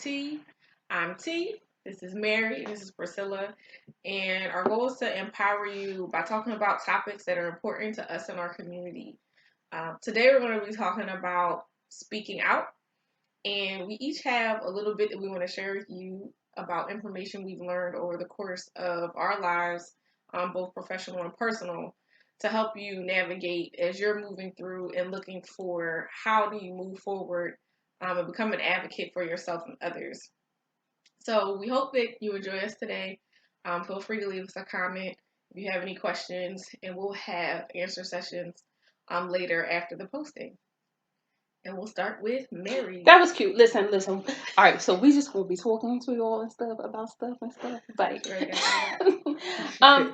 T. I'm T. This is Mary. This is Priscilla. And our goal is to empower you by talking about topics that are important to us in our community. Today, we're going to be talking about speaking out. And we each have a little bit that we want to share with you about information we've learned over the course of our lives, both professional and personal, to help you navigate as you're moving through and looking for how do you move forward and become an advocate for yourself and others. So we hope that you enjoy us today. Feel free to leave us a comment if you have any questions, and we'll have answer sessions later after the posting. And we'll start with Mary. That was cute. Listen. All right, so we just gonna be talking to you all and stuff about stuff and stuff. But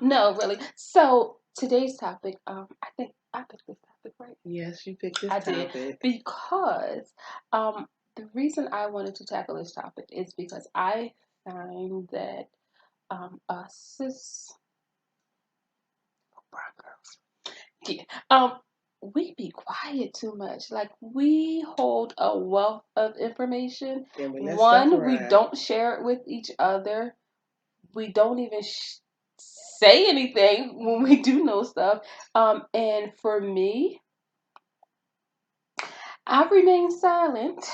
no, really. So today's topic, I think I picked this topic, right? Yes, you picked this I topic. did because the reason I wanted to tackle this topic is because I find that us as brown girls, we be quiet too much. Like, we hold a wealth of information. One, we don't share it with each other. We don't even say anything when we do know stuff. And for me, I remain silent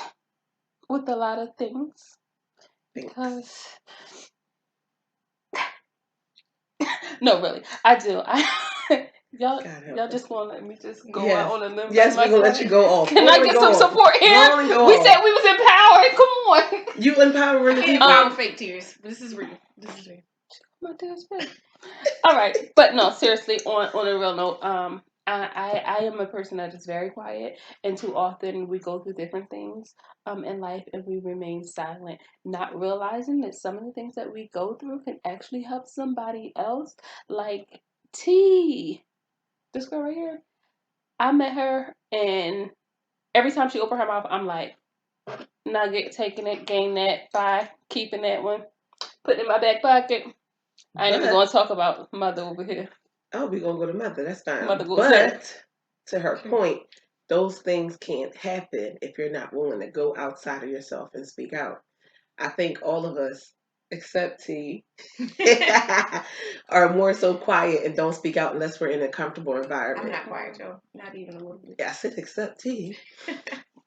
with a lot of things because no, really, I do. Y'all just gonna let me just go out on a limb? Yes, we're gonna let you go off. Can I get some support here? We said we was empowered. Come on. You empowering the people. Empower fake tears. This is real. My tears fake. All right, but no, seriously. On a real note, I am a person that is very quiet, and too often we go through different things in life, and we remain silent, not realizing that some of the things that we go through can actually help somebody else. Like T. This girl right here, I met her, and every time she opened her mouth, I'm like, nugget, taking it, gain that, bye, keeping that one, putting it in my back pocket. I ain't even going to talk about mother over here. Oh, we're going to go to mother. That's fine. But to her point, those things can't happen if you're not willing to go outside of yourself and speak out. I think all of us, except T, are more so quiet and don't speak out unless we're in a comfortable environment. I'm not quiet, Joe. Not even a little bit. Yeah, I said except T.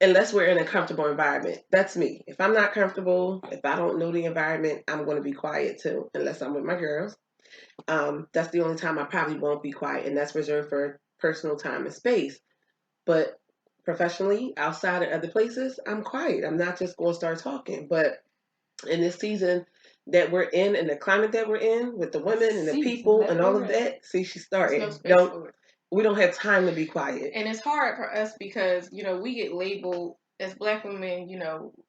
Unless we're in a comfortable environment. That's me. If I'm not comfortable, if I don't know the environment, I'm going to be quiet too, unless I'm with my girls. That's the only time I probably won't be quiet, and that's reserved for personal time and space. But professionally, outside of other places, I'm quiet. I'm not just going to start talking. But in this season that we're in and the climate that we're in with the women and the people and all of that, see, she started. We don't have time to be quiet. And it's hard for us because, we get labeled as Black women,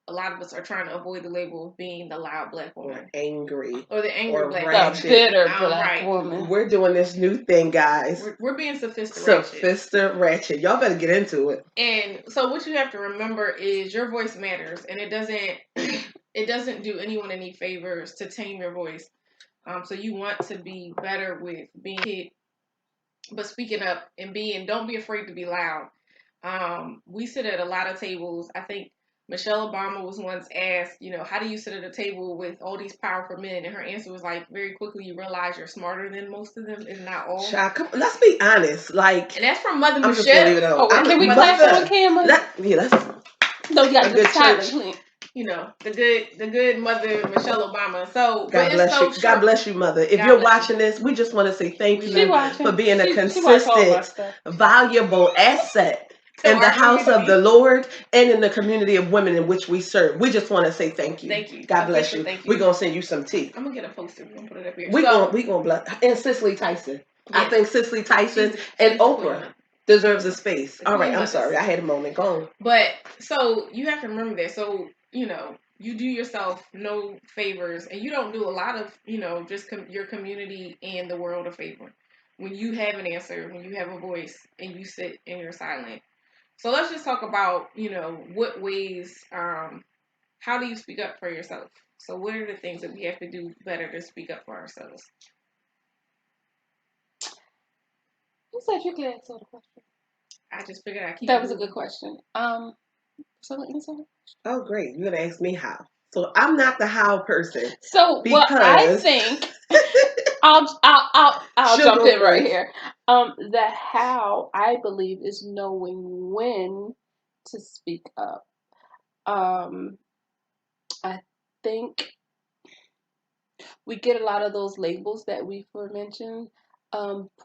a lot of us are trying to avoid the label of being the loud Black woman. Or angry. Or the angry Black woman. The bitter Black woman. We're doing this new thing, guys. We're being sophisticated. Sophisticated. Y'all better get into it. And so what you have to remember is your voice matters, and it doesn't do anyone any favors to tame your voice. So you want to be better with being a kid, but speaking up and don't be afraid to be loud. We sit at a lot of tables. I think Michelle Obama was once asked, how do you sit at a table with all these powerful men? And her answer was like, very quickly you realize you're smarter than most of them, if not all. Let's be honest. And that's from Mother Michelle. Just gonna leave it alone. Can we clap on camera? No, you got a good church. The good Mother Michelle Obama. So God bless you. God bless you, Mother. If you're watching this, we just want to say thank you for being a consistent, valuable asset in the house of the Lord and in the community of women in which we serve. We just want to say thank you. Thank you. God bless you. We're gonna send you some tea. I'm gonna get a poster. We're gonna put it up here. We gonna bless. And Cicely Tyson. I think Cicely Tyson and Oprah deserves a space. All right, I'm sorry. I had a moment. Go on. But so you have to remember that. So you do yourself no favors, and you don't do a lot of just your community and the world a favor when you have an answer, when you have a voice, and you sit and you're silent. So let's just talk about what ways. How do you speak up for yourself? So what are the things that we have to do better to speak up for ourselves? Who said you could answer the question? I just figured I'd keep that was a good question. So oh, great. You're going to ask me how. So I'm not the how person. So what I think, I'll jump in right here. The how, I believe, is knowing when to speak up. I think we get a lot of those labels that we've mentioned,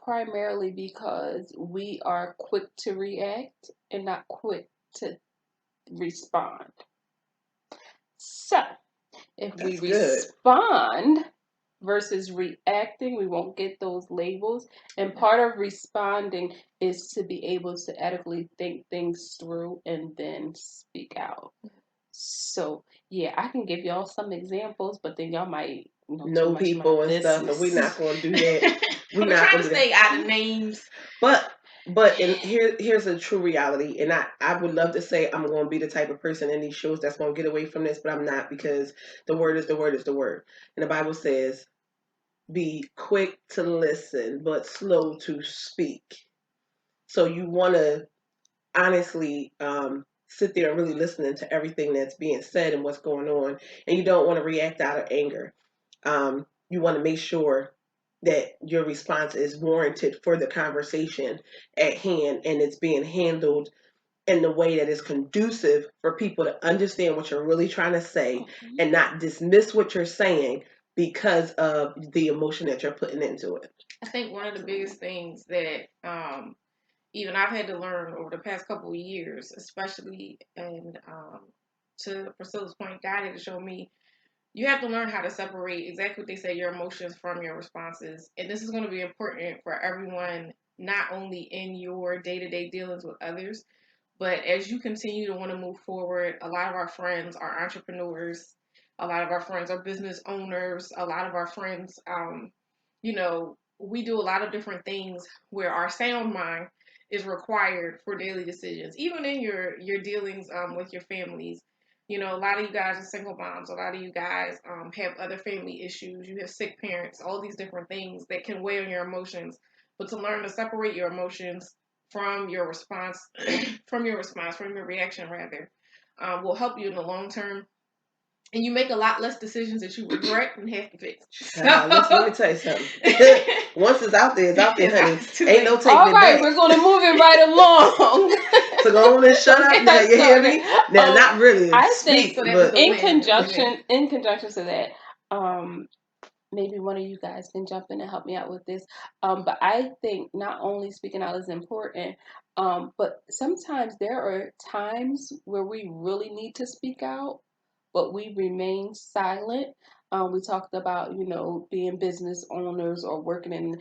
primarily because we are quick to react and not quick to respond. So, if we That's good. respond versus reacting, we won't get those labels. And part of responding is to be able to adequately think things through and then speak out. So, yeah, I can give y'all some examples, but then y'all might know too Know much of my people and stuff, and business. we're not going to do that. We're We're not trying going to to do stay that. out of names. But and here's a true reality, and I would love to say I'm going to be the type of person in these shows that's going to get away from this, but I'm not, because the word is the word is the word, and the Bible says, "Be quick to listen, but slow to speak." So you want to honestly sit there and really listening to everything that's being said and what's going on, and you don't want to react out of anger. You want to make sure that your response is warranted for the conversation at hand, and it's being handled in the way that is conducive for people to understand what you're really trying to say, and not dismiss what you're saying because of the emotion that you're putting into it. I think one of the biggest things that even I've had to learn over the past couple of years, especially, and to Priscilla's point, God had to show me, you have to learn how to separate exactly what they say, your emotions from your responses. And this is going to be important for everyone, not only in your day-to-day dealings with others, but as you continue to want to move forward. A lot of our friends are entrepreneurs. A lot of our friends are business owners. A lot of our friends, we do a lot of different things where our sound mind is required for daily decisions, even in your dealings with your families. A lot of you guys are single moms. A lot of you guys have other family issues. You have sick parents. All these different things that can weigh on your emotions. But to learn to separate your emotions from your response, from your reaction rather, will help you in the long term, and you make a lot less decisions that you regret and have to fix. Let me tell you something. Once it's out there, honey. Ain't no taking All it right, back. we're going to move it right along. So go on and shut up now. You hear me? Now, not really. I speak, think but in conjunction to that, maybe one of you guys can jump in and help me out with this. But I think not only speaking out is important, but sometimes there are times where we really need to speak out, but we remain silent. We talked about, being business owners or working in,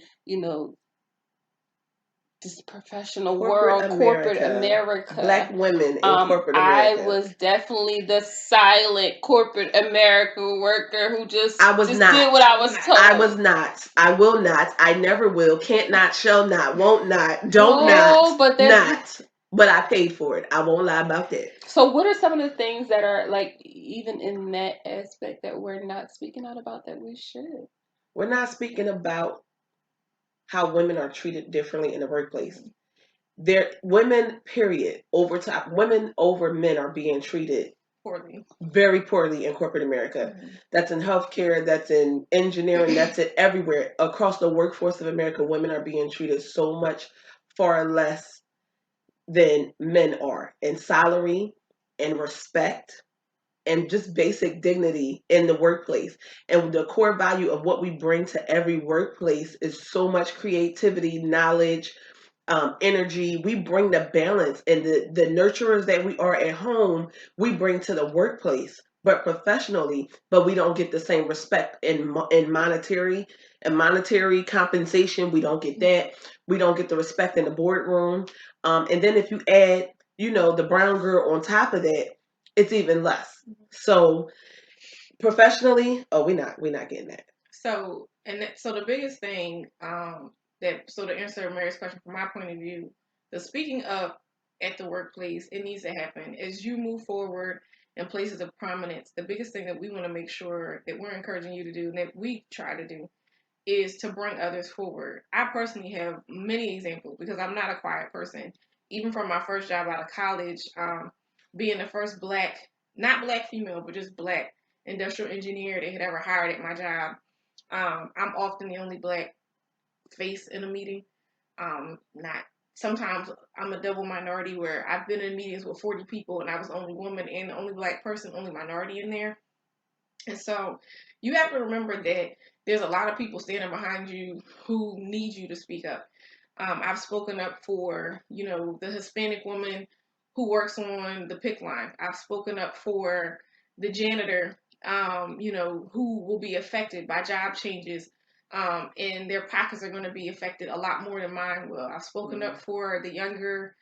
this professional world, corporate America. Black women in corporate America. I was definitely the silent corporate America worker who just did what I was told. I was not. I will not. I never will. Can't not, shall not, won't not, don't not, but not. But I paid for it. I won't lie about that. So what are some of the things that are, like, even in that aspect, that we're not speaking out about that we should? We're not speaking about how women are treated differently in the workplace. Women, period, women over men are being treated poorly, very poorly in corporate America. Mm-hmm. That's in healthcare, that's in engineering, that's it everywhere. Across the workforce of America, women are being treated so much far less than men are in salary and respect and just basic dignity in the workplace. And the core value of what we bring to every workplace is so much creativity, knowledge, energy. We bring the balance, and the nurturers that we are at home, we bring to the workplace, but professionally. But we don't get the same respect in monetary compensation. We don't get that. We don't get the respect in the boardroom. And then if you add, the brown girl on top of that, it's even less. So professionally, we're not getting that. So the biggest thing, to answer Mary's question from my point of view, the speaking up at the workplace, it needs to happen as you move forward in places of prominence. The biggest thing that we want to make sure that we're encouraging you to do, and that we try to do, is to bring others forward. I personally have many examples because I'm not a quiet person. Even from my first job out of college, being the first not black female, but just black industrial engineer they had ever hired at my job. I'm often the only black face in a meeting. Not sometimes I'm a double minority where I've been in meetings with 40 people and I was the only woman and the only black person, only minority in there. And so you have to remember that there's a lot of people standing behind you who need you to speak up. I've spoken up for, the Hispanic woman who works on the pick line. I've spoken up for the janitor, who will be affected by job changes, and their pockets are going to be affected a lot more than mine will. I've spoken up for the younger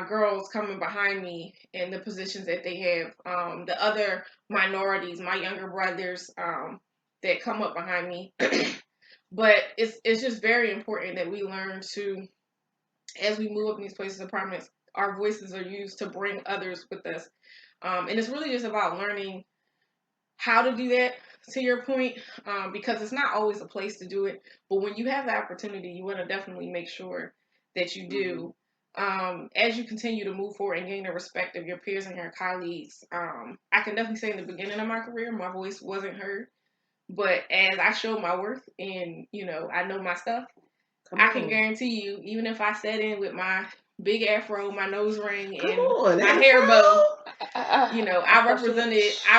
girls coming behind me in the positions that they have. The other minorities, my younger brothers, that come up behind me. But it's just very important that we learn to, as we move up in these places of prominence, our voices are used to bring others with us. And it's really just about learning how to do that, to your point, because it's not always a place to do it. But when you have the opportunity, you want to definitely make sure that you do. As you continue to move forward and gain the respect of your peers and your colleagues, I can definitely say in the beginning of my career, my voice wasn't heard. But as I show my worth and, I know my stuff, I can guarantee you, even if I sat in with my big afro, my nose ring, and my hair bow, I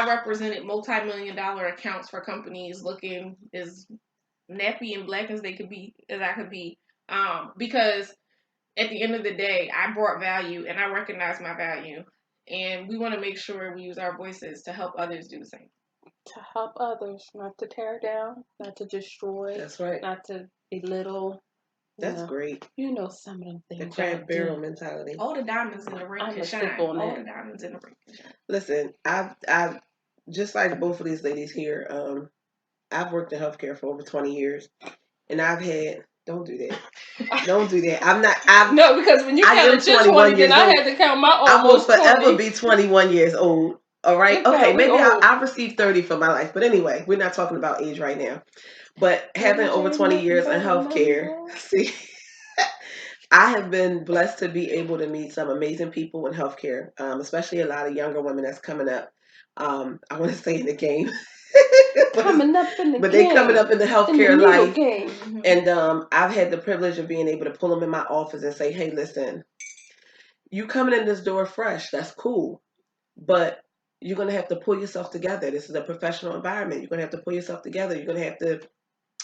represented multi-million-dollar accounts for companies looking as nappy and black as I could be. Because at the end of the day, I brought value and I recognize my value. And we want to make sure we use our voices to help others do the same. To help others, not to tear down, not to destroy. That's right. Not to belittle. That's great. Some of them things. The crab barrel mentality. All the diamonds in the ring can shine. All the diamonds in the ring can shine. Listen, I've just like both of these ladies here. I've worked in healthcare for over 20 years, and I've had. Don't do that. Don't do that. I'm not. No, because when you counted your 20, then I had to count my almost 20. I will forever be 21 years old. All right. Okay. Maybe I'll receive 30 for my life. But anyway, we're not talking about age right now. But having over 20 years in healthcare, see, I have been blessed to be able to meet some amazing people in healthcare, especially a lot of younger women that's coming up. I want to say in the game. But they coming up in the healthcare life. Game. And I've had the privilege of being able to pull them in my office and say, hey, listen, you coming in this door fresh, that's cool. But you're going to have to pull yourself together. This is a professional environment. You're going to have to pull yourself together. You're going to have to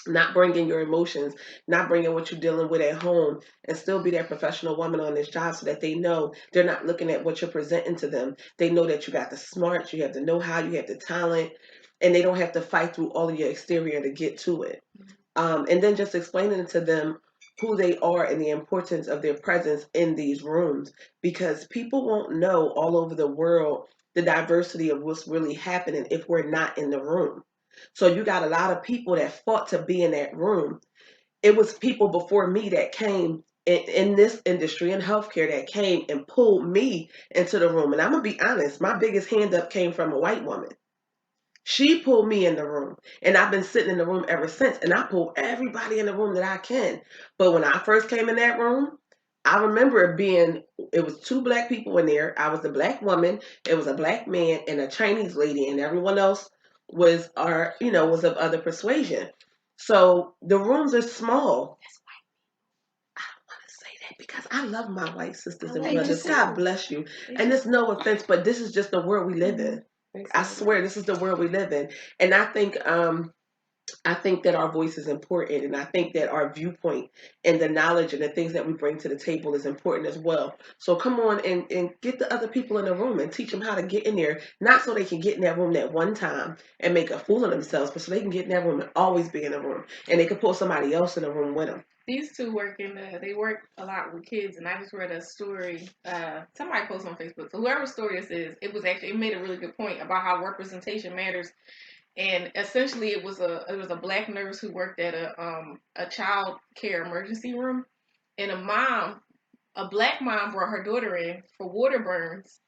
not bring in your emotions, not bring in what you're dealing with at home, and still be that professional woman on this job so that they know they're not looking at what you're presenting to them. They know that you got the smarts, you have the know-how, you have the talent, and they don't have to fight through all of your exterior to get to it. And then just explaining to them who they are and the importance of their presence in these rooms, because people won't know all over the world the diversity of what's really happening if we're not in the room. So you got a lot of people that fought to be in that room. It was people before me that came in this industry in healthcare that came and pulled me into the room. And I'm going to be honest, my biggest hand up came from a white woman. She pulled me in the room, and I've been sitting in the room ever since, and I pull everybody in the room that I can. But when I first came in that room, I remember it was two black people in there. I was the black woman, it was a black man, and a Chinese lady, and everyone else was was of other persuasion. So the rooms are small. I don't want to say that because I love my white sisters and brothers. God bless you. And it's no offense, but this is just the world we live in. I swear this is the world we live in. And I think that our voice is important, and I think that our viewpoint and the knowledge and the things that we bring to the table is important as well. So come on and get the other people in the room and teach them how to get in there, not so they can get in that room that one time and make a fool of themselves, but so they can get in that room and always be in the room, and they can pull somebody else in the room with them. These two they work a lot with kids, and I just read a story, somebody posted on Facebook. So whoever's story this is, it made a really good point about how representation matters. And essentially it was a black nurse who worked at a child care emergency room, and a black mom brought her daughter in for water burns,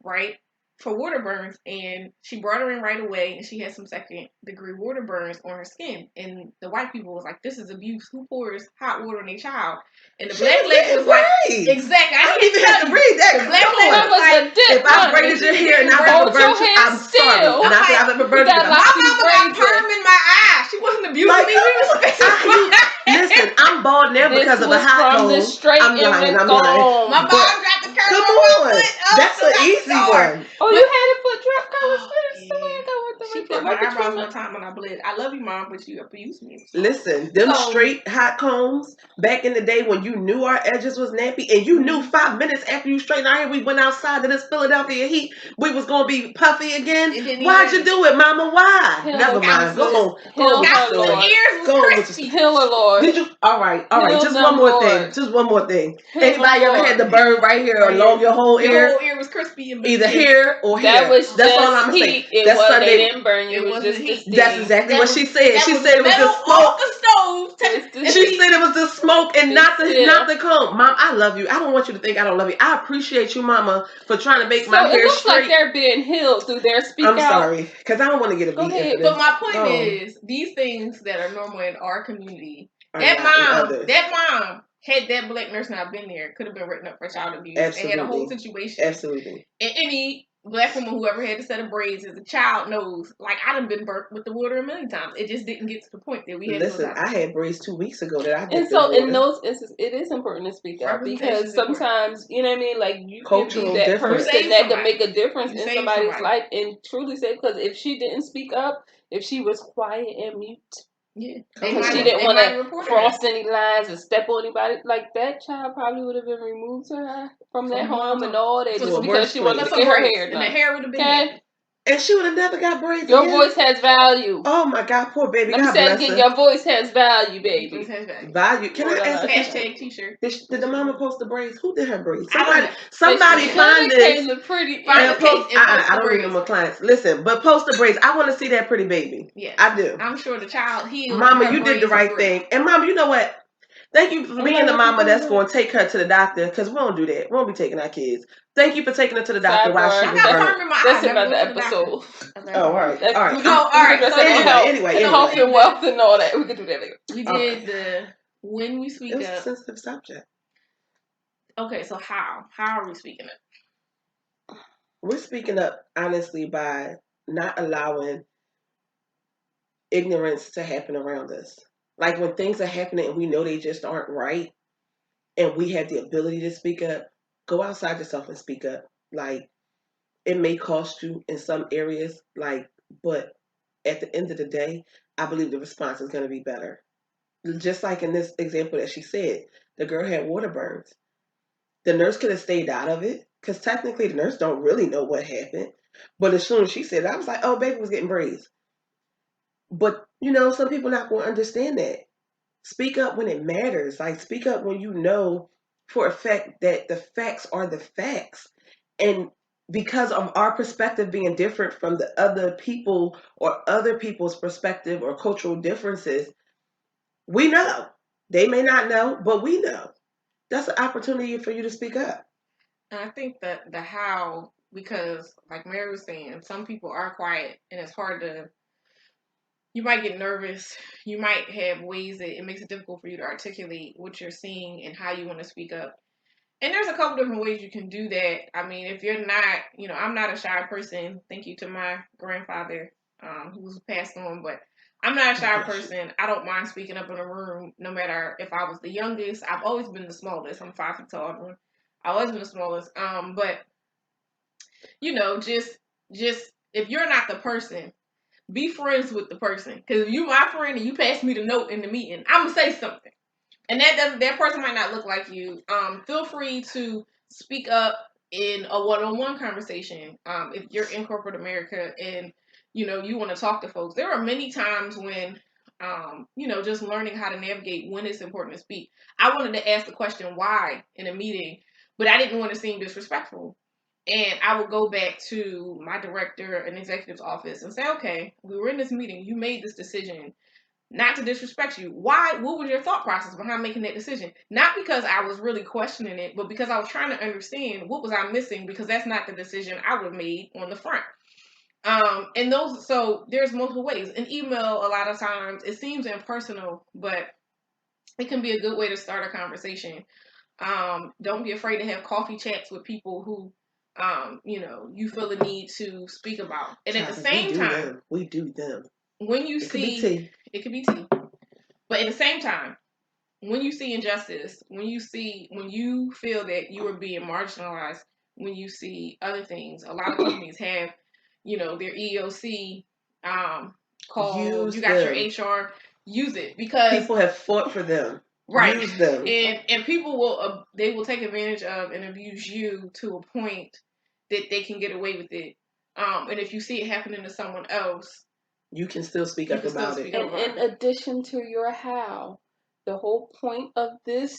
right? for water burns, and she brought her in right away, and she had some second-degree water burns on her skin. And the white people was like, "This is abuse. Who pours hot water on their child?" And the black lady was like, "Exactly. I don't even have to read that. The black lady That was was like, a dip, if I braided your hair and I've ever hold your burned you, hair I'm sorry. still. Not that I've ever burned you. got my lots of mama got braids perm in my eye. She wasn't abusing Like, me. We was fixing listen, I'm bald now This because of a was hot from the comb. straight I'm and lying. comb. My mom But dropped the curl come on my on, foot. Oh, that's so an that's easy hard. one. Oh, you had it for drip color strips? Yeah. Somebody go with the She right plucked there. my Like the eyebrows trim. one time when I bled. I love you, Mom, but you abused me. Listen, them So- straight hot combs back in the day when you knew our edges was nappy, and you knew 5 minutes after you straightened our hair, we went outside to this Philadelphia heat, we was gonna be puffy again. It didn't Why'd even- you do it, Mama? Why? Heal Never her mind. Go voices. on. Go Heal on with her, your Got story. the Lord. ears was Go on with your crispy. Heal her, Lord. Did you? All right. Heal Just them, one more Lord. thing. Just one more thing. Heal Anybody them, ever had Lord. the burn right here Right along here. your whole Your ear? whole ear was crispy and Either yeah. here or here. That was That's all just I'm gonna say. heat. It That's was Sunday. they didn't burn you. It It was wasn't just the heat. steam. That's exactly That what was- she said. that She was said it was metal the smoke. off the stove. It's the She heat. said it was the smoke and not It's the comb. Mom, I love you. I don't want you to think I don't love you. I appreciate you, Mama, for trying to make So my it hair looks straight. like they're being healed through their speak I'm out. sorry, because I don't want to get a Go beating ahead. for this. But my point No. is, these things that are normal in our community, Are that not in mom, others. had that black nurse not been there, could have been written up for child abuse. And had a whole Absolutely. situation. Absolutely. And any black woman who ever had a set of braids as a child knows, like, I done been burnt with the water a million times. It just didn't get to the point that we had Listen, to go I had braids 2 weeks ago that I And dipped so in in water. those instances, it is important to speak out Representation because is important. sometimes, you know what I mean, like you can Cultural be that difference. person You that save can make a somebody. difference You in save somebody's somebody. life and truly say, because if she didn't speak up, if she was quiet and mute, Yeah. Come because on. she didn't they want might to report her. cross any lines or step on anybody, like that child probably would have been removed to her from that From home her and all that to just a because worse she wanted place. to get her hair and the done. hair would have been Okay? there. And she would have never got braids Your again. voice has value. Oh my God, poor baby. Let me God say it bless again. her. Your voice has value, baby. Value. Can I ask a question? Hashtag t-shirt. Did the mama post the braids? Who did her braids? I don't know. Somebody She find kinda this. came to pretty. Find And the post, case and post I the don't need no braids. more clients. Listen, but post the braids. I want to see that pretty baby. Yes. I do. I'm sure the child healed. Mama, her you did the braids right are great. thing. And Mama, you know what? Thank you for being Anybody the else mama want that's to- going to take her to the doctor, because we don't do that. We won't be taking our kids. Thank you for taking her to the doctor while she Sidebar. was I got burnt. perm in my eye. That's Never another go to the doctor. episode. Oh, all right. That's, All right. We No, can, all right, address so it on health, anyway. health and wealth and all that. We can do that later. We Okay. did the when we speak It was a up. sensitive subject. Okay, so how are we speaking up? We're speaking up honestly by not allowing ignorance to happen around us. Like when things are happening and we know they just aren't right, and we have the ability to speak up, go outside yourself and speak up. Like, it may cost you in some areas, but at the end of the day, I believe the response is going to be better. Just like in this example that she said, the girl had water burns. The nurse could have stayed out of it, because technically the nurse don't really know what happened. But as soon as she said it, I was like, oh, baby was getting braids. But, some people not going to understand that. Speak up when it matters. Like, speak up when you know for a fact that the facts are the facts. And because of our perspective being different from the other people or other people's perspective or cultural differences, we know. They may not know, but we know. That's an opportunity for you to speak up. And I think that the how, because like Mary was saying, some people are quiet and it's hard to. You might get nervous. You might have ways that it makes it difficult for you to articulate what you're seeing and how you want to speak up. And there's a couple different ways you can do that. I mean, if you're not, I'm not a shy person. Thank you to my grandfather, who's passed on, but I'm not a shy person. I don't mind speaking up in a room, no matter if I was the youngest. I've always been the smallest. I'm 5 feet tall. I've always been the smallest. But just if you're not the person, be friends with the person. Because if you my friend and you pass me the note in the meeting, I'm gonna say something. And that person might not look like you. Feel free to speak up in a one-on-one conversation. If you're in corporate America and you want to talk to folks, there are many times when just learning how to navigate when it's important to speak. I wanted to ask the question why in a meeting, but I didn't want to seem disrespectful. And I would go back to my director and executive's office and say, okay, we were in this meeting. You made this decision. not to disrespect you. Why? What was your thought process behind making that decision? Not because I was really questioning it, but because I was trying to understand what was I missing, because that's not the decision I would have made on the front. And those, so there's multiple ways. An email, a lot of times, it seems impersonal, but it can be a good way to start a conversation. Don't be afraid to have coffee chats with people who, you feel the need to speak about. And at the same time, we do them. When you It could be see, tea. it could be tea. But at the same time, when you see injustice, when you feel that you are being marginalized, when you see other things, a lot of companies have, their EOC call. You got your HR, use it, because people have fought for them. Right. Use them. And people will they will take advantage of and abuse you to a point that they can get away with it. And if you see it happening to someone else, you can still speak up about it. And in addition to your how, the whole point of this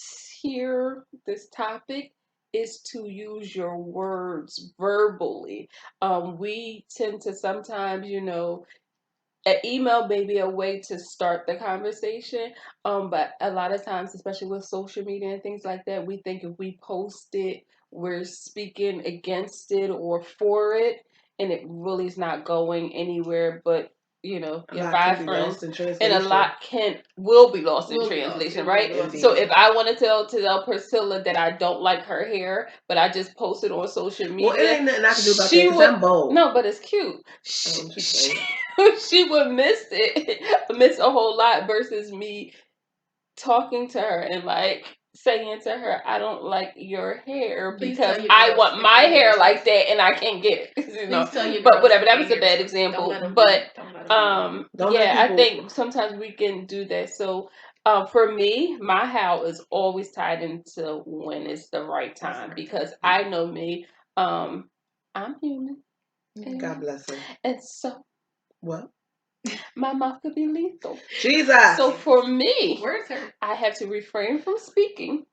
topic is to use your words verbally. We tend to sometimes, an email may be a way to start the conversation, but a lot of times, especially with social media and things like that, we think if we post it, we're speaking against it or for it, and it really is not going anywhere. But your 5 friends, and a lot will be lost in translation, right? So if I want to tell Priscilla that I don't like her hair, but I just posted on social media, well, it ain't nothing I can do about that because I'm bold. No, but it's cute. She would miss a whole lot versus me talking to her and saying to her, I don't like your hair because I want my hair like that and I can't get it. But whatever, that was a bad example. But I think sometimes we can do that. So for me, my how is always tied into when it's the right time, because I know me. I'm human. God bless her. And so what? My mouth could be lethal. Jesus. So for me, I have to refrain from speaking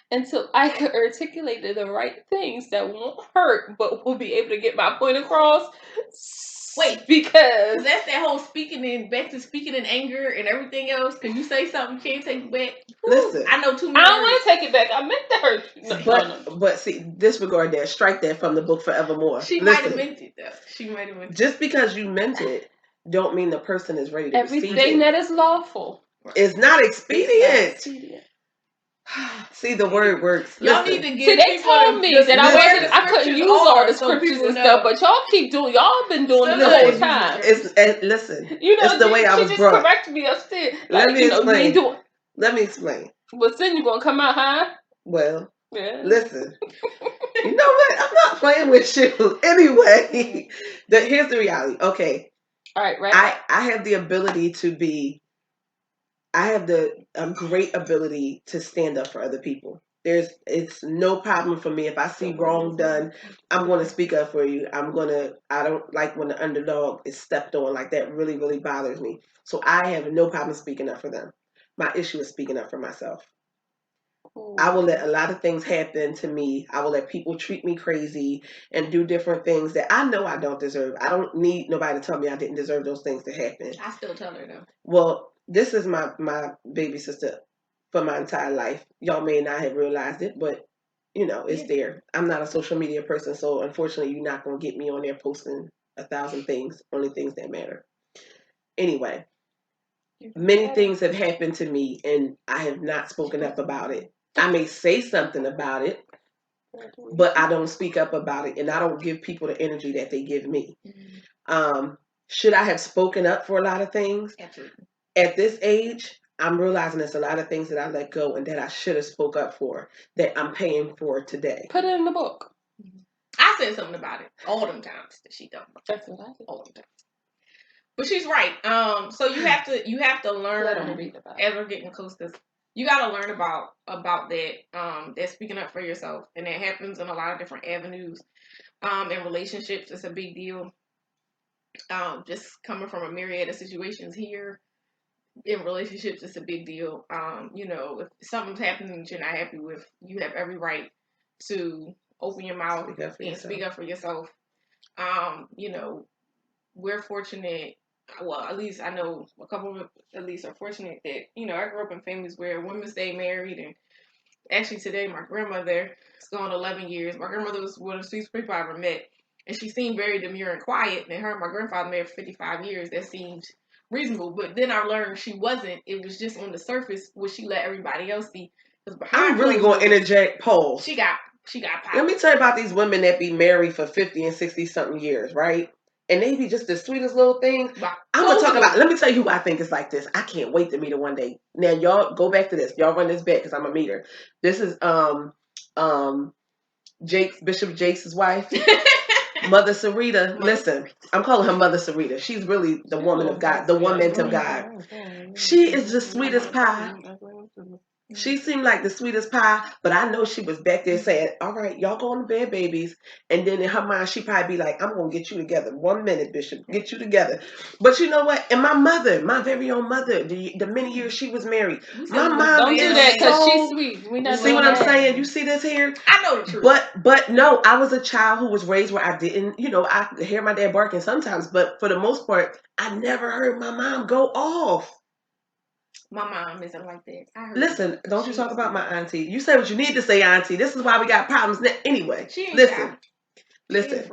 until I can articulate the right things that won't hurt, but will be able to get my point across. Wait, because that's that whole back to speaking in anger and everything else. Can you say something? Can't take it back. Listen, I know too many. I don't want to take it back. I meant to hurt you. But see, disregard that. Strike that from the book forevermore. She might have meant it though. She might have meant it. Just because you meant it, don't mean the person is ready to receive it. Everything that is lawful is not expedient. See, the word works. Y'all need to See, give they told me that I couldn't use all the scriptures and stuff, but y'all keep doing. Y'all been doing it the whole time. Listen, it's the way I was brought. She just corrected me upstairs. Let me explain. Let me explain. But then you gonna come out, huh? Well, listen. You know what? I'm not playing with you anyway. Here's the reality. Okay. All right. Right. I have the ability to be. I have a great ability to stand up for other people. It's no problem for me. If I see wrong done, I'm going to speak up for you. I don't like when the underdog is stepped on. Like that really, really bothers me. So I have no problem speaking up for them. My issue is speaking up for myself. I will let a lot of things happen to me. I will let people treat me crazy and do different things that I know I don't deserve. I don't need nobody to tell me I didn't deserve those things to happen. I still tell her though. Well, this is my baby sister for my entire life. Y'all may not have realized it, but it's there. I'm not a social media person, so unfortunately you're not going to get me on there posting 1,000 things, only things that matter. Anyway, many things have happened to me and I have not spoken up about it. I may say something about it, but I don't speak up about it and I don't give people the energy that they give me. Should I have spoken up for a lot of things? Absolutely. At this age, I'm realizing there's a lot of things that I let go and that I should have spoke up for that I'm paying for today. Put it in the book. I said something about it all them times that she don't. That's what I said. All them times. But she's right. So you have to learn as we're getting close to this. You got to learn about that. That speaking up for yourself, and that happens in a lot of different avenues. In relationships, it's a big deal. Just coming from a myriad of situations here, in relationships, it's a big deal. If something's happening that you're not happy with, you have every right to open your mouth and speak up for yourself. We're fortunate well, at least I know a couple of at least are fortunate that, I grew up in families where women stay married. And actually today my grandmother is going 11 years. My grandmother was one of the sweetest people I ever met. And she seemed very demure and quiet. And her and my grandfather married for 55 years. That seemed reasonable. But then I learned she wasn't. It was just on the surface what she let everybody else see. Because behind I'm really going to interject polls. She got power. Let me tell you about these women that be married for 50 and 60 something years, right? And they be just the sweetest little things. I'm going to talk about, let me tell you who I think is like this. I can't wait to meet her one day. Now, y'all go back to this. Y'all run this back because I'm going to meet her. This is Bishop Jake's wife. Mother Sarita. Listen, I'm calling her Mother Sarita. She's really the woman of God, the woman of God. She is the sweetest pie. She seemed like the sweetest pie, but I know she was back there saying, all right, y'all go on to bed, babies. And then in her mind, she probably be like, I'm going to get you together. 1 minute, Bishop, get you together. But you know what? And my mother, my very own mother, the many years she was married, my mom don't do that because she's sweet. We not see what I'm saying? You see this here? I know the truth. But no, I was a child who was raised where I didn't, I hear my dad barking sometimes, but for the most part, I never heard my mom go off. My mom isn't like that. Listen, don't you talk about my auntie. You say what you need to say, auntie. This is why we got problems. Anyway, listen.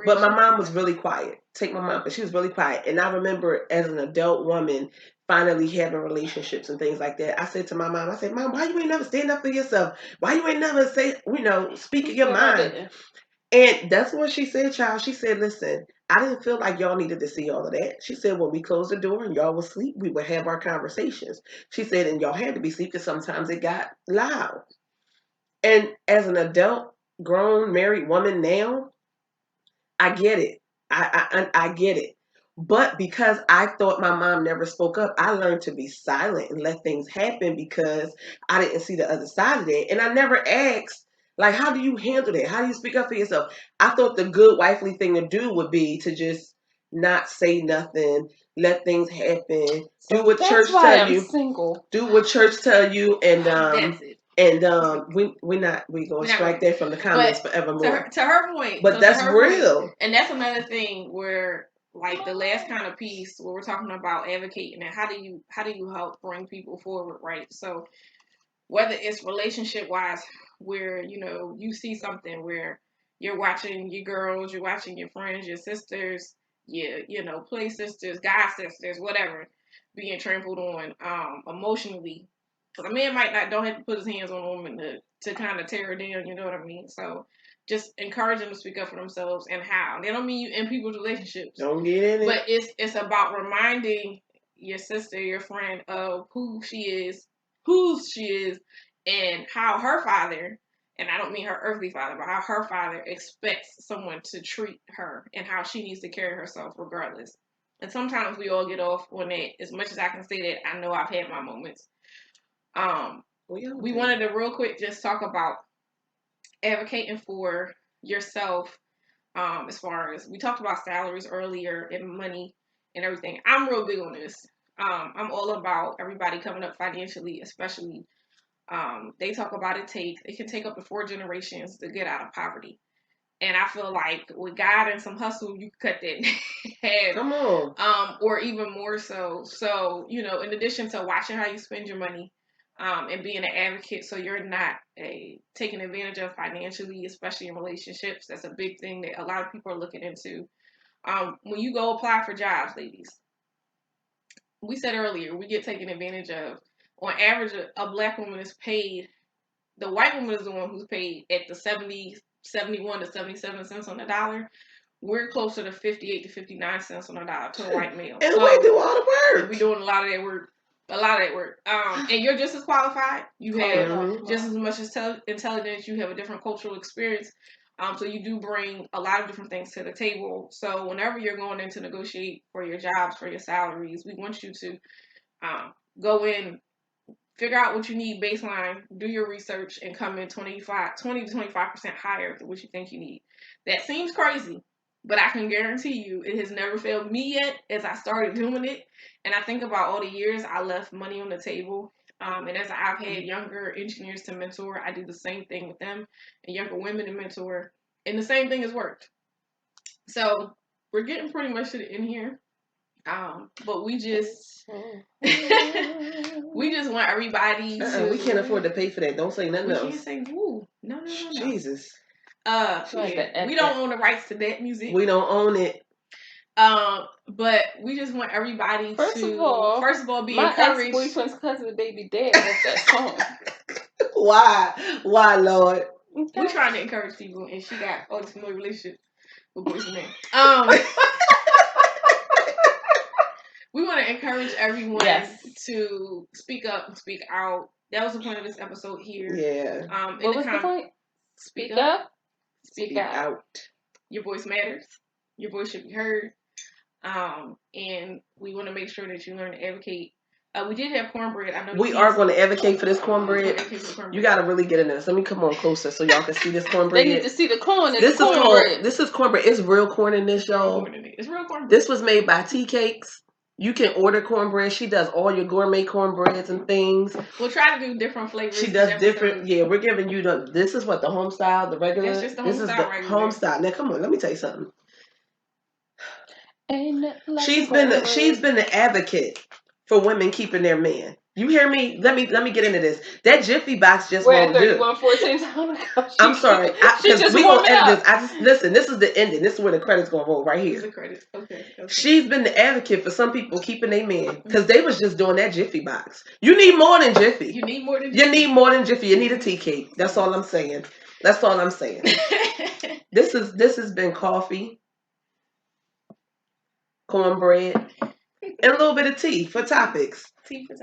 But my mom was really quiet. Take my mom, but she was really quiet. And I remember as an adult woman finally having relationships and things like that. I said to my mom, I said, Mom, why you ain't never stand up for yourself? Why you ain't never say, speak your mind? And that's what she said, child. She said, listen, I didn't feel like y'all needed to see all of that. She said, when we closed the door and y'all was asleep, we would have our conversations. She said, and y'all had to be asleep because sometimes it got loud. And as an adult, grown, married woman now, I get it. I get it. But because I thought my mom never spoke up, I learned to be silent and let things happen because I didn't see the other side of it. And I never asked, like, how do you handle that? How do you speak up for yourself? I thought the good wifely thing to do would be to just not say nothing, let things happen, do what church tell you. Single. Do what church tell you, and we gonna strike that from the comments forevermore. To her point, but that's real, point, and that's another thing where, like, the last kind of piece where we're talking about advocating and how do you help bring people forward, right? So whether it's relationship wise, where you see something where you're watching your girls, you're watching your friends, your sisters, play sisters, guy sisters, whatever, being trampled on emotionally. Because a man don't have to put his hands on a woman to kind of tear her down, you know what I mean? So just encourage them to speak up for themselves and how. They don't mean you in people's relationships. Don't get in it. But it's about reminding your sister, your friend of who she is, and how her father, and I don't mean her earthly father, but how her father expects someone to treat her and how she needs to carry herself regardless. And sometimes we all get off on that. As much as I can say that, I know I've had my moments. We wanted to real quick just talk about advocating for yourself. As far as we talked about salaries earlier and money and everything, I'm real big on this. I'm all about everybody coming up financially, especially. They talk about it can take up to 4 generations to get out of poverty. And I feel like with God and some hustle, you can cut that in half. Come on. Or even more so. So, in addition to watching how you spend your money, and being an advocate so you're not taken advantage of financially, especially in relationships. That's a big thing that a lot of people are looking into. When you go apply for jobs, ladies, we said earlier, we get taken advantage of. On average, a black woman is paid, the white woman is the one who's paid at the 71 to 77 cents on the dollar. We're closer to 58 to 59 cents on the dollar to a white male. And we do all the work. We're doing a lot of that work. And you're just as qualified. You have just as much intelligence. You have a different cultural experience. So you do bring a lot of different things to the table. So whenever you're going in to negotiate for your jobs, for your salaries, we want you to go in, figure out what you need baseline, do your research, and come in 20 to 25% higher than what you think you need. That seems crazy, but I can guarantee you it has never failed me yet as I started doing it. And I think about all the years I left money on the table. And as I've had younger engineers to mentor, I do the same thing with them, and younger women to mentor. And the same thing has worked. So we're getting pretty much to the end here. But we just we just want everybody to. We can't afford to pay for that. Don't say nothing We else. can't say woo. No. Jesus. We don't own the rights to that music. We don't own it. But we just want everybody First of all, be my encouraged. ex-boyfriend's cousin baby dad wrote that song. Why, Lord? Okay. We're trying to encourage people, and she got all this familiar relationship with boys and men. We want to encourage everyone to speak up and speak out. That was the point of this episode here. Yeah. What was the point? Speak up. Speak out. Your voice matters. Your voice should be heard. And we want to make sure that you learn to advocate. We did have cornbread. I know we are going to advocate for this cornbread. You got to really get in this. Let me come on closer so y'all can see this cornbread. They need to see the corn in the cornbread. This is cornbread. It's real corn in this, y'all. It's real cornbread. This was made by Tea Cakes. You can order cornbread. She does all your gourmet cornbreads and things. We'll try to do different flavors. She does different. Yeah, we're giving you this is what the home style, the regular. That's just the home style. Home style. Now come on, let me tell you something. Like she's been the advocate for women keeping their man. You hear me? Let me get into this. That Jiffy box just won't do. 31:14. I'm sorry, because we gonna edit this. Listen. This is the ending. This is where the credits gonna roll right here. The credits. Okay. She's been the advocate for some people keeping their man because they was just doing that Jiffy box. You need more than Jiffy. You need more than Jiffy. You need a tea cake. That's all I'm saying. This has been coffee, cornbread, and a little bit of tea for topics.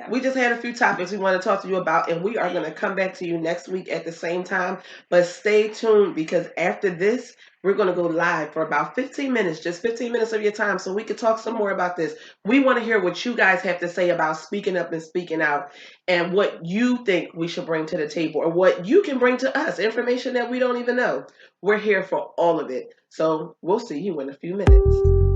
We just had a few topics we want to talk to you about, and we are going to come back to you next week at the same time. But stay tuned, because after this, we're going to go live for about 15 minutes, just 15 minutes of your time, so we can talk some more about this. We want to hear what you guys have to say about speaking up and speaking out, and what you think we should bring to the table, or what you can bring to us, information that we don't even know. We're here for all of it. So we'll see you in a few minutes.